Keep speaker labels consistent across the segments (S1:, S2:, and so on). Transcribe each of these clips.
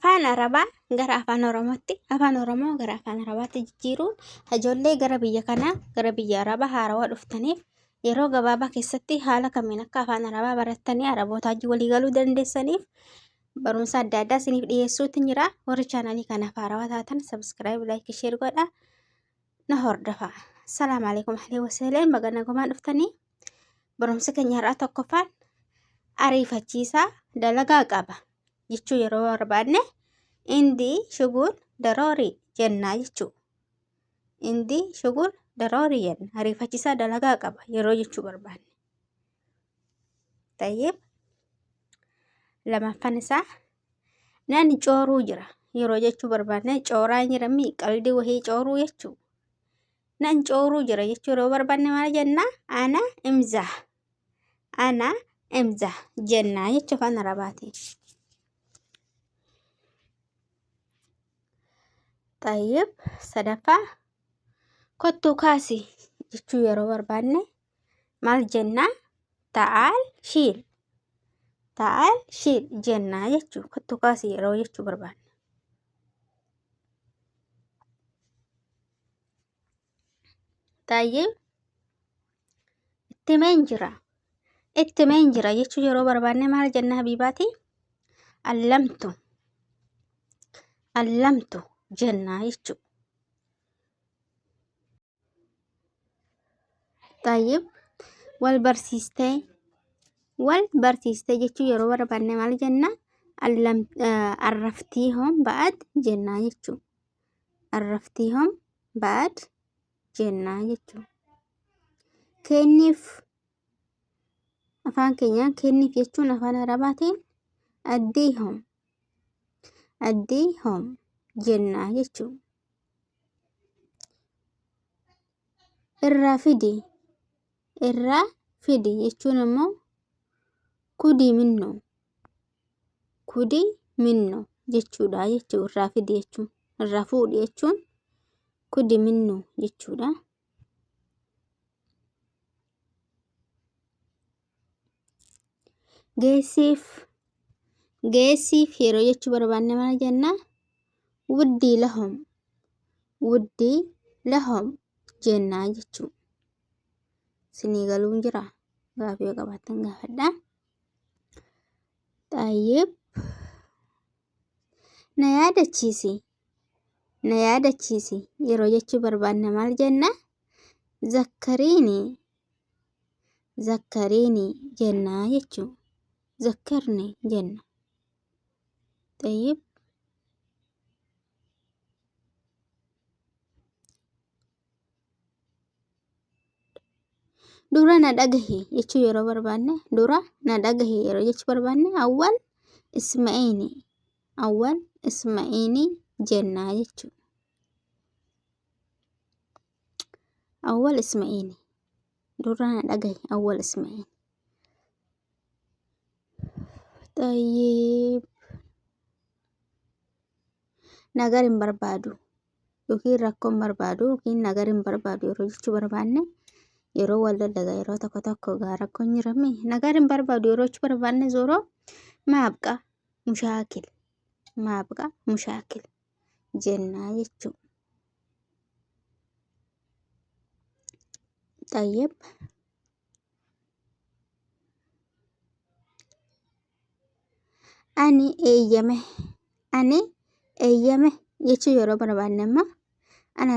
S1: afaan Arabaa gara afaan Oromootti, afaan Oromoo gara afaan Arabaatti jijjiiruun ijoollee gara biyya kanaa gara biyya Arabaa haarawaa dhuftaniif yeroo gabaabaa keessatti haala kamiin akka afaan Arabaa barattanii Araboota wajjin walii galuu dandeessaniif barumsa adda addaa isiniif dhiyeessuutti jira. Warri chaanalii kanaaf haarawaa taatan subscribe, like, share godhaa na hordofaa. Assalaamu alaikum ahli wasaleen baga nagumaan dhuftanii. Barumsa keenya har'aa tokkoffaan ariifachiisaa dalagaa qaba jechuu yeroo barbaadne indii shugul daroorii jennaa jechuu. Indii shugul daroorii jenna ariifachiisaa dalagaa qaba yeroo jechuu barbaadne. Tayyib lamaffaan isaa nan cooruu jira yeroo jechuu barbaadne cooraan jiramii qalbii wahii cooruu jechuu. Nan cooruu jira jechuu yeroo barbaadne maal jennaa? Ana imzah jennaa jechuu afaan Arabaati. Tayyib sadaffaa kottuu kaasii jechuu yeroo barbaadne maal jennaa? Ta'al shiil jennaa jechuu kottuu kaasii yeroo jechuu barbaadne. Tayyib ittimeen jira jechuu yeroo barbaadne maal jennaa habiibaati? Allamtu jennaa jechuu. Tayyib wal barsiistee jechuu yeroo barbaadne maal jennaa? Arraftiihom ba'ad jennaa jechuu. Arraftiihom ba'ad jennaa jechuu. Kenniif afaan keenyaan kenniif jechuun afaan Arabaatiin addiihom jennaa jechuu. Irraa fidi jechuun immoo kudii minnoo jechuudha jechuu. Irraa fidi jechuun irraa fuudhi jechuun kudii minnoo jechuudha. Geessiif yeroo jechuu barbaadne maal jennaa? Wuddii lahom jennaa jechuu. Isinii galuun jira gaafii yoo qabaattan gaafadhaa. Tayyib na yaadachiisi yeroo jechuu barbaadne maal jennaa? Zakkariinii jennaa jechuu. Zakkarni jenna. Tayyib dura na dhagahi jechuu yeroo barbaadne dura na dhagahi yeroo jechuu barbaadne awwal isma'inii jennaa jechuu. Awwal isma'inii dura na dhagahi awwal isma'inii. Tayyib nagar hin barbaadu yookiin rakkoo hin barbaadu yookiin nagar hin barbaadu yeroo jechuu barbaadne yeroo wal dagaa yeroo tokko gaa rakkoon jirami nagar hin barbaadu yeroo jechuu barbaadne zooroo maabqa mushaakil jennaa jechuu. Tayyib ani eeyyame jechuu yeroo barbaadne immoo ana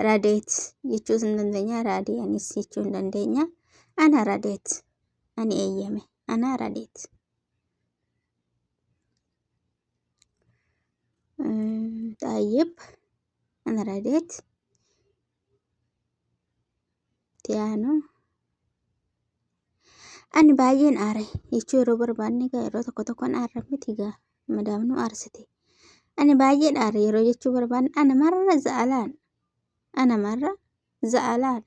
S1: raadeet jechuu hin dandeenya. Raadiyaanis jechuu hin dandeenya. Ana raadeet ani eeyyame ana raadeet. Tayyib ana raadeet tiyaanoo ani baay'een aare jechuu yeroo barbaadne yeroo tokkoon aarra miti gaa madaamnu aarsite. Ani baay'een aare yeroo jechuu barbaadne ana marra za'alaan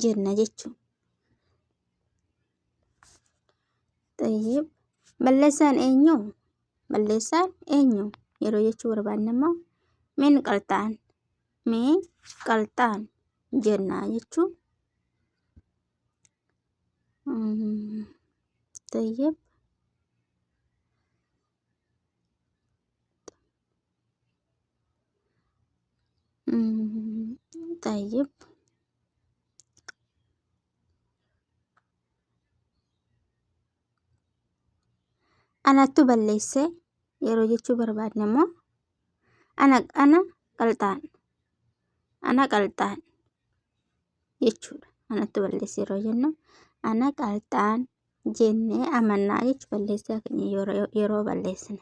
S1: jenna jechuu. Tayyib balleessaan eenyu yeroo jechuu barbaadne immoo min qalxaan jennaa jechuu. Tayyib طيب أنا تبليسة يروجيتشو برباد نمو أنا قلطان أنا قلطان يجود أنا تبليسة يروجنو أنا قلطان جنة أمنا يجو بليسة يرو بليسة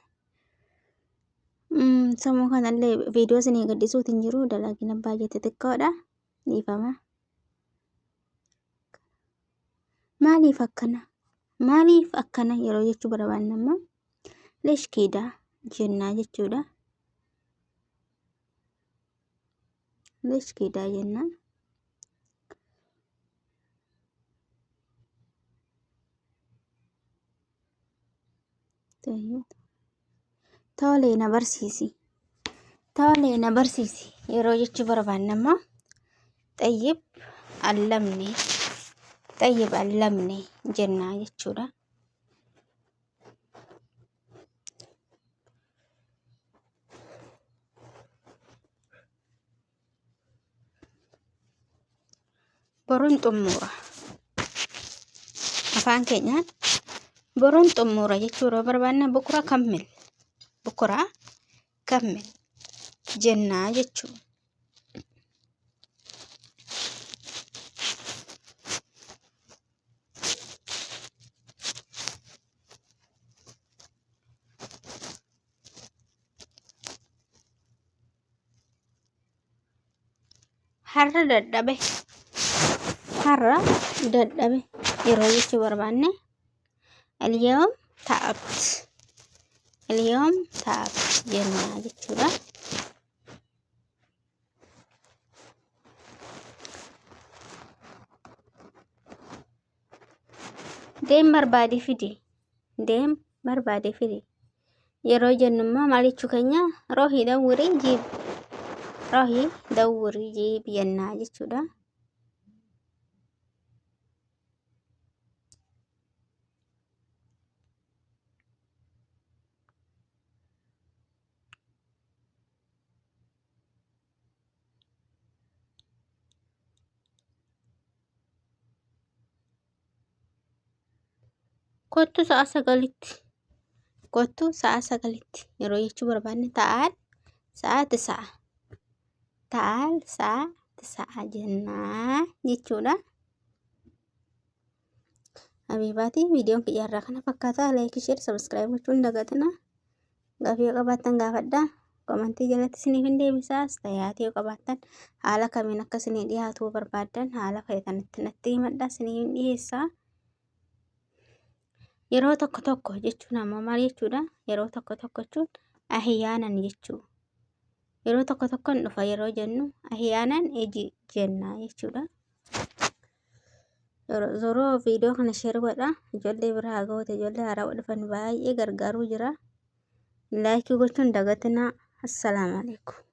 S1: semua kan alle video sini gadi suutin jiru dalagi nabba jette xiqqoodha dhiifama maaliif akkana yeroo jechuu barbaanna immoo leshkiidha jennaa jechuudha leshkiidha jenna Tole na barsiisi yeroo jechuu barbaanna immoo xayyib allamne jennaa jechuudha. Boruun xumura afaan keenyaan boruun xumura jechuu yeroo barbaanna bukura kammil jennaa jechuudha. Har'a dadhabe yeroo jechuu barbaanne اليوم تعبت jennaa jechuudha. Deem barbaade fidi yeroo jennu immoo maal jechuu keenya rohii dawwurii jiib jennaa jechuudha. Kottu sa'a sagalitti yeroo jechuu barbaanne ta'al sa'aati sa'a jennaa jechuudha. Habiibaatii viidiyoon kiyyaarraa kana fakkaata. Laayikii, sheer, sabskiraayib gochuun dagatina. Gaafii yoo qabaattan gaafadhaa. Komantii jalatti isiniif hin deebisaas tayaatee yoo qabaattan haala kamiin akka isinii dhiyaatuu barbaaddan haala fayyadanitti natti himadhaa isiniif hin dhiyeessaa. Yeroo tokko jechuun ammoo maal jechuudha? Yeroo tokko jechuun ahiyyaanan jechuu. Yeroo tokkoon dhufa yeroo jennu ahiyyaanan jennaa jechuudha. Yeroo viidiyoo kana sheer godhaa. Ijoollee biraa ga'uuti ijoollee haaraa dhufan baay'ee gargaaruu jira. Laayikii gochuun dagatinaa. Assalaamu alaikum.